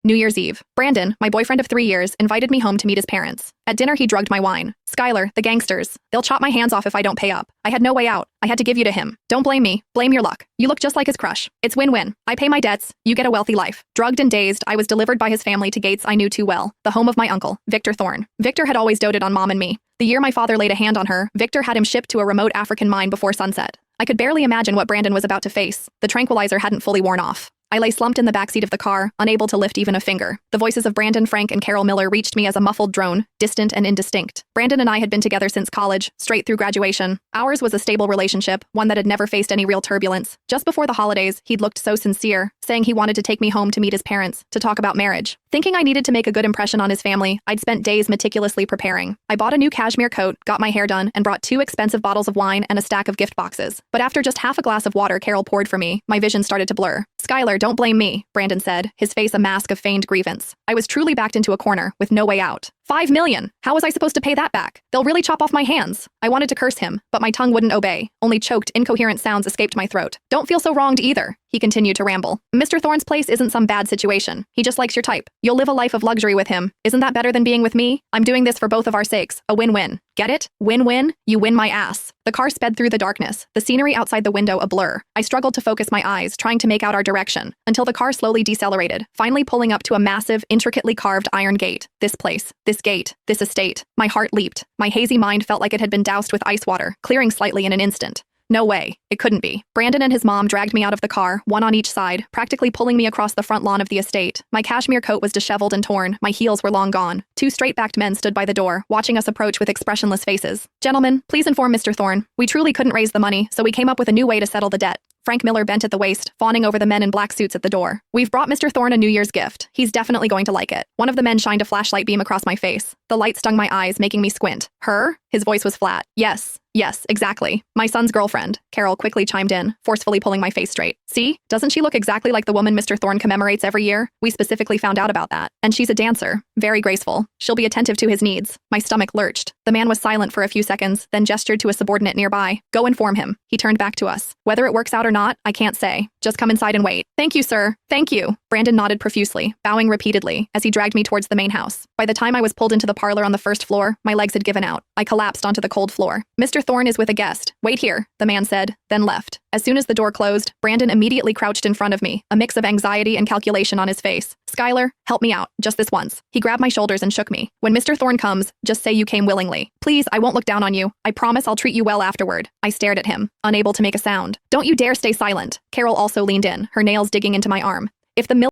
New Year's Eve. Brandon, my boyfriend of 3 years, invited me home to meet his parents. At dinner, he drugged my wine. Skylar, the gangsters. They'll chop my hands off if I don't pay up. I had no way out. I had to give you to him. Don't blame me. Blame your luck. You look just like his crush. It's win-win. I pay my debts. You get a wealthy life. Drugged and dazed, I was delivered by his family to gates I knew too well. The home of my uncle, Victor Thorne. Victor had always doted on Mom and me. The year my father laid a hand on her, Victor had him shipped to a remote African mine before sunset. I could barely imagine what Brandon was about to face. The tranquilizer hadn't fully worn off. I lay slumped in the backseat of the car, unable to lift even a finger. The voices of Brandon, Frank, and Carol Miller reached me as a muffled drone, distant and indistinct. Brandon and I had been together since college, straight through graduation. Ours was a stable relationship, one that had never faced any real turbulence. Just before the holidays, he'd looked so sincere, saying he wanted to take me home to meet his parents, to talk about marriage. Thinking I needed to make a good impression on his family, I'd spent days meticulously preparing. I bought a new cashmere coat, got my hair done, and brought 2 expensive bottles of wine and a stack of gift boxes. But after just half a glass of water Carol poured for me, my vision started to blur. "Skylar, don't blame me," Brandon said, his face a mask of feigned grievance. I was truly backed into a corner, with no way out. $5 million! How was I supposed to pay that back? They'll really chop off my hands. I wanted to curse him, but my tongue wouldn't obey. Only choked, incoherent sounds escaped my throat. "Don't feel so wronged either," he continued to ramble. "Mr. Thorne's place isn't some bad situation. He just likes your type. You'll live a life of luxury with him. Isn't that better than being with me? I'm doing this for both of our sakes. A win-win. Get it? Win-win? You win my ass." The car sped through the darkness, the scenery outside the window a blur. I struggled to focus my eyes, trying to make out our direction, until the car slowly decelerated, finally pulling up to a massive, intricately carved iron gate. This place, this gate, this estate. My heart leaped. My hazy mind felt like it had been doused with ice water, clearing slightly in an instant. No way. It couldn't be. Brandon and his mom dragged me out of the car, one on each side, practically pulling me across the front lawn of the estate. My cashmere coat was disheveled and torn. My heels were long gone. 2 straight-backed men stood by the door, watching us approach with expressionless faces. "Gentlemen, please inform Mr. Thorne. We truly couldn't raise the money, so we came up with a new way to settle the debt." Frank Miller bent at the waist, fawning over the men in black suits at the door. "We've brought Mr. Thorne a New Year's gift. He's definitely going to like it." One of the men shined a flashlight beam across my face. The light stung my eyes, making me squint. "Her?" His voice was flat. Yes, exactly. My son's girlfriend," Carol quickly chimed in, forcefully pulling my face straight. "See? Doesn't she look exactly like the woman Mr. Thorne commemorates every year? We specifically found out about that. And she's a dancer. Very graceful. She'll be attentive to his needs." My stomach lurched. The man was silent for a few seconds, then gestured to a subordinate nearby. "Go inform him." He turned back to us. "Whether it works out or not, I can't say. Just come inside and wait." "Thank you, sir. Thank you." Brandon nodded profusely, bowing repeatedly, as he dragged me towards the main house. By the time I was pulled into the parlor on the first floor, my legs had given out. I collapsed onto the cold floor. "Mr. Thorne is with a guest. Wait here," the man said, then left. As soon as the door closed, Brandon immediately crouched in front of me, a mix of anxiety and calculation on his face. "Skylar, help me out, just this once." He grabbed my shoulders and shook me. "When Mr. Thorne comes, just say you came willingly. Please, I won't look down on you. I promise I'll treat you well afterward." I stared at him, unable to make a sound. "Don't you dare stay silent." Carol also leaned in, her nails digging into my arm. "If the